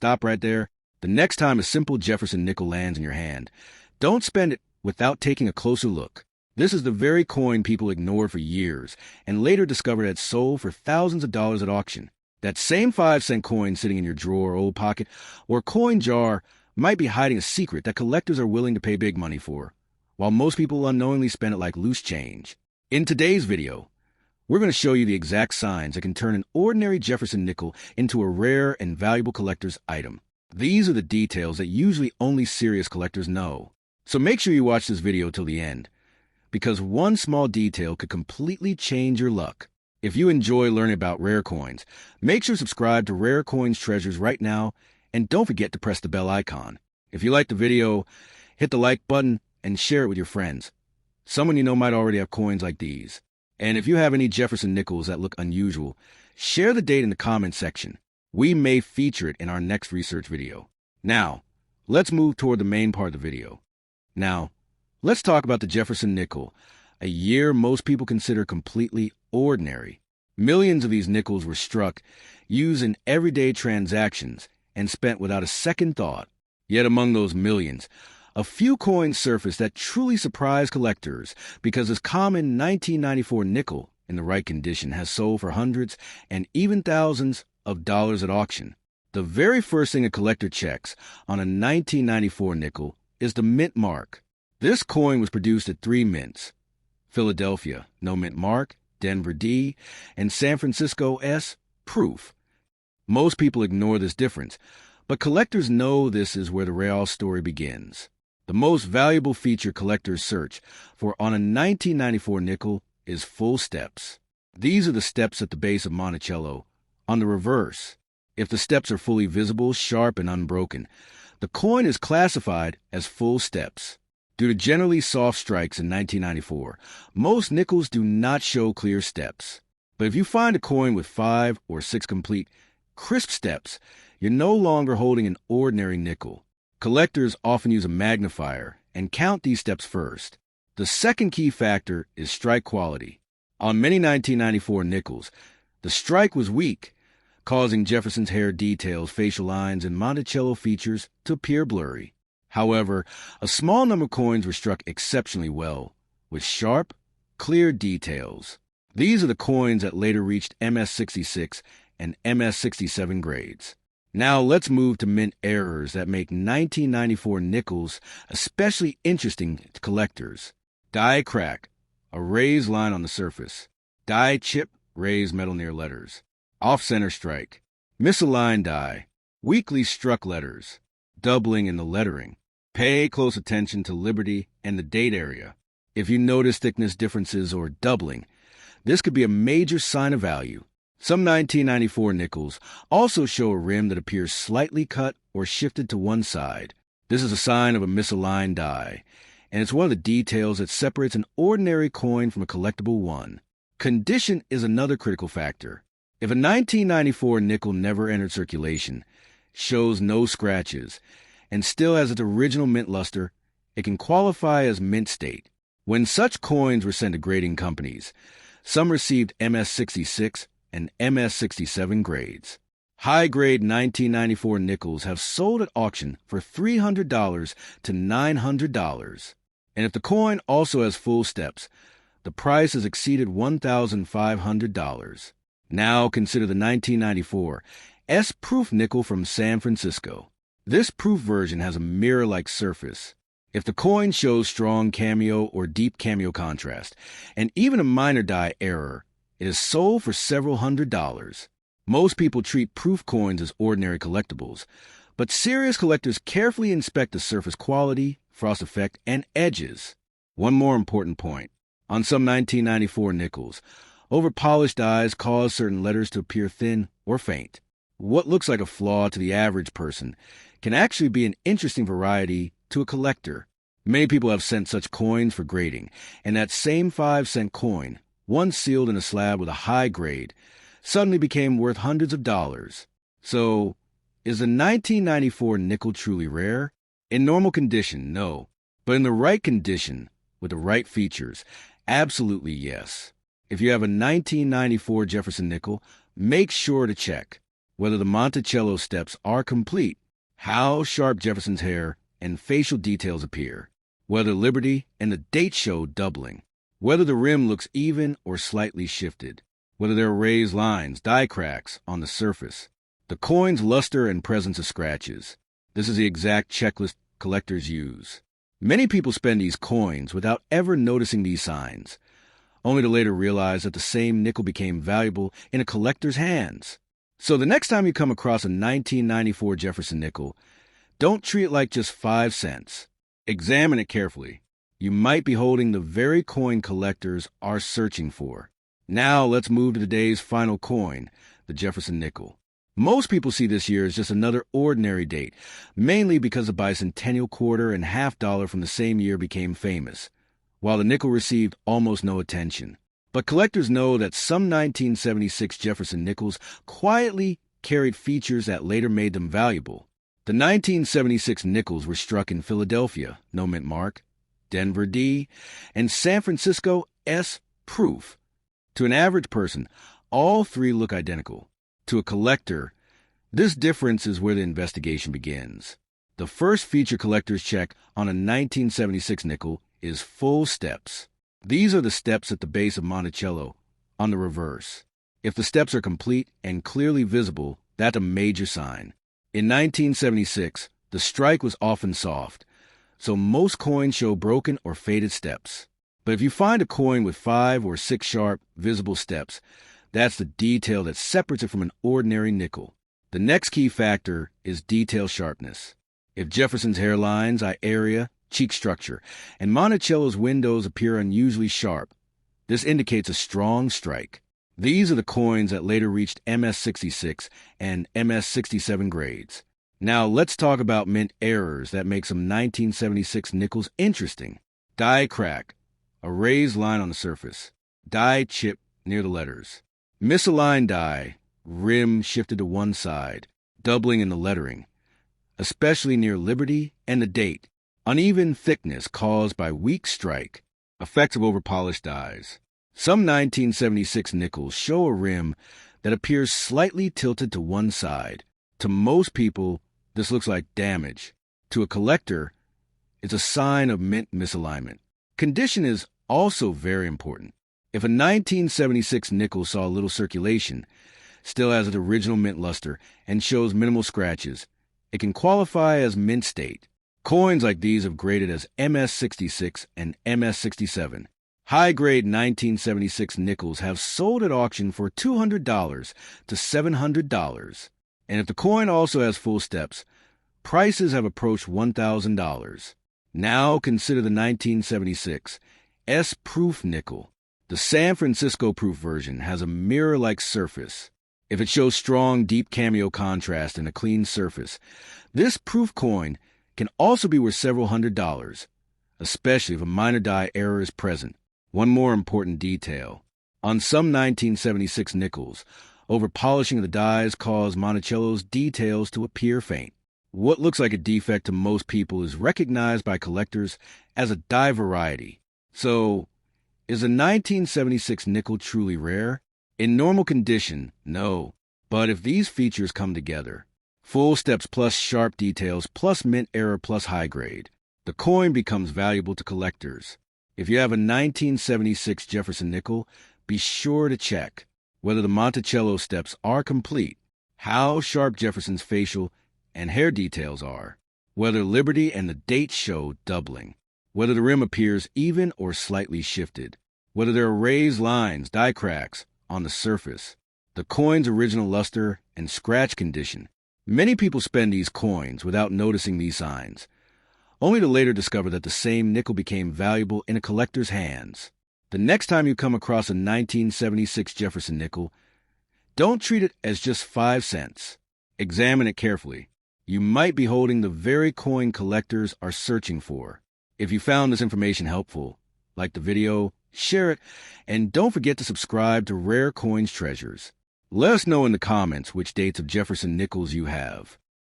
Stop right there. The next time a simple Jefferson nickel lands in your hand, don't spend it without taking a closer look. This is the very coin people ignored for years and later discovered had sold for thousands of dollars at auction. That same 5-cent coin sitting in your drawer or old pocket or coin jar might be hiding a secret that collectors are willing to pay big money for, while most people unknowingly spend it like loose change. In today's video, we're going to show you the exact signs that can turn an ordinary Jefferson nickel into a rare and valuable collector's item. These are the details that usually only serious collectors know. So make sure you watch this video till the end, because one small detail could completely change your luck. If you enjoy learning about rare coins, make sure to subscribe to Rare Coins Treasures right now, and don't forget to press the bell icon. If you like the video, hit the like button and share it with your friends. Someone you know might already have coins like these. And if you have any Jefferson Nickels that look unusual, share the date in the comments section. We may feature it in our next research video. Now, let's move toward the main part of the video. Now, let's talk about the Jefferson Nickel, a year most people consider completely ordinary. Millions of these nickels were struck, used in everyday transactions, and spent without a second thought. Yet among those millions, a few coins surfaced that truly surprised collectors because this common 1994 nickel, in the right condition, has sold for hundreds and even thousands of dollars at auction. The very first thing a collector checks on a 1994 nickel is the mint mark. This coin was produced at 3 mints: Philadelphia, no mint mark; Denver, D; and San Francisco, S, proof. Most people ignore this difference, but collectors know this is where the real story begins. The most valuable feature collectors search for on a 1994 nickel is full steps. These are the steps at the base of Monticello. On the reverse, if the steps are fully visible, sharp, and unbroken, the coin is classified as full steps. Due to generally soft strikes in 1994, most nickels do not show clear steps. But if you find a coin with 5 or 6 complete, crisp steps, you're no longer holding an ordinary nickel. Collectors often use a magnifier and count these steps first. The second key factor is strike quality. On many 1994 nickels, the strike was weak, causing Jefferson's hair details, facial lines, and Monticello features to appear blurry. However, a small number of coins were struck exceptionally well, with sharp, clear details. These are the coins that later reached MS66 and MS67 grades. Now let's move to mint errors that make 1994 nickels especially interesting to collectors. Die crack, a raised line on the surface. Die chip, raised metal near letters. Off-center strike. Misaligned die. Weakly struck letters. Doubling in the lettering. Pay close attention to Liberty and the date area. If you notice thickness differences or doubling, this could be a major sign of value. Some 1994 nickels also show a rim that appears slightly cut or shifted to one side. This is a sign of a misaligned die, and it's one of the details that separates an ordinary coin from a collectible one. Condition is another critical factor. If a 1994 nickel never entered circulation, shows no scratches, and still has its original mint luster, it can qualify as mint state. When such coins were sent to grading companies, some received MS66 and MS67 grades. High-grade 1994 nickels have sold at auction for $300 to $900. And if the coin also has full steps, the price has exceeded $1,500. Now consider the 1994 S-proof nickel from San Francisco. This proof version has a mirror-like surface. If the coin shows strong cameo or deep cameo contrast, and even a minor die error, it is sold for several $100s. Most people treat proof coins as ordinary collectibles, but serious collectors carefully inspect the surface quality, frost effect, and edges. One more important point. On some 1994 nickels, over-polished dies cause certain letters to appear thin or faint. What looks like a flaw to the average person can actually be an interesting variety to a collector. Many people have sent such coins for grading, and that same 5-cent coin, once sealed in a slab with a high grade, suddenly became worth hundreds of dollars. So, is the 1994 nickel truly rare? In normal condition, no. But in the right condition, with the right features, absolutely yes. If you have a 1994 Jefferson nickel, make sure to check. whether the Monticello steps are complete, how sharp Jefferson's hair and facial details appear, whether Liberty and the date show doubling, whether the rim looks even or slightly shifted, whether there are raised lines, die cracks on the surface, the coin's luster and presence of scratches. This is the exact checklist collectors use. Many people spend these coins without ever noticing these signs, only to later realize that the same nickel became valuable in a collector's hands. So the next time you come across a 1994 Jefferson nickel, don't treat it like just 5 cents. Examine it carefully. You might be holding the very coin collectors are searching for. Now let's move to today's final coin, the Jefferson nickel. Most people see this year as just another ordinary date, mainly because the bicentennial quarter and half dollar from the same year became famous, while the nickel received almost no attention. But collectors know that some 1976 Jefferson Nickels quietly carried features that later made them valuable. The 1976 nickels were struck in Philadelphia, no mint mark, Denver D, and San Francisco S proof. To an average person, all three look identical. To a collector, this difference is where the investigation begins. The first feature collectors check on a 1976 nickel is full steps. These are the steps at the base of Monticello, on the reverse. If the steps are complete and clearly visible, that's a major sign. In 1976, the strike was often soft, so most coins show broken or faded steps. But if you find a coin with 5 or 6 sharp, visible steps, that's the detail that separates it from an ordinary nickel. The next key factor is detail sharpness. If Jefferson's hairlines, eye area, cheek structure, and Monticello's windows appear unusually sharp, this indicates a strong strike. These are the coins that later reached MS-66 and MS-67 grades. Now let's talk about mint errors that make some 1976 nickels interesting. Die crack, a raised line on the surface. Die chip near the letters. Misaligned die, rim shifted to one side, doubling in the lettering, especially near Liberty and the date. Uneven thickness caused by weak strike, effects of overpolished dies. Some 1976 nickels show a rim that appears slightly tilted to one side. To most people, this looks like damage. To a collector, it's a sign of mint misalignment. Condition is also very important. If a 1976 nickel saw little circulation, still has its original mint luster, and shows minimal scratches, it can qualify as mint state. Coins like these have graded as MS-66 and MS-67. High-grade 1976 nickels have sold at auction for $200 to $700. And if the coin also has full steps, prices have approached $1,000. Now consider the 1976 S-proof nickel. The San Francisco proof version has a mirror-like surface. If it shows strong, deep cameo contrast and a clean surface, this proof coin can also be worth several $100s, especially if a minor die error is present. One more important detail. On some 1976 nickels, over-polishing of the dies caused Monticello's details to appear faint. What looks like a defect to most people is recognized by collectors as a die variety. So, is a 1976 nickel truly rare? In normal condition, no. But if these features come together, full steps plus sharp details plus mint error plus high grade, the coin becomes valuable to collectors. If you have a 1976 Jefferson nickel, be sure to check whether the Monticello steps are complete, how sharp Jefferson's facial and hair details are, whether Liberty and the date show doubling, whether the rim appears even or slightly shifted, whether there are raised lines, die cracks on the surface, the coin's original luster and scratch condition. Many people spend these coins without noticing these signs, only to later discover that the same nickel became valuable in a collector's hands. The next time you come across a 1976 Jefferson nickel, don't treat it as just 5 cents. Examine it carefully. You might be holding the very coin collectors are searching for. If you found this information helpful, like the video, share it, and don't forget to subscribe to Rare Coins Treasures. Let us know in the comments which dates of Jefferson Nickels you have.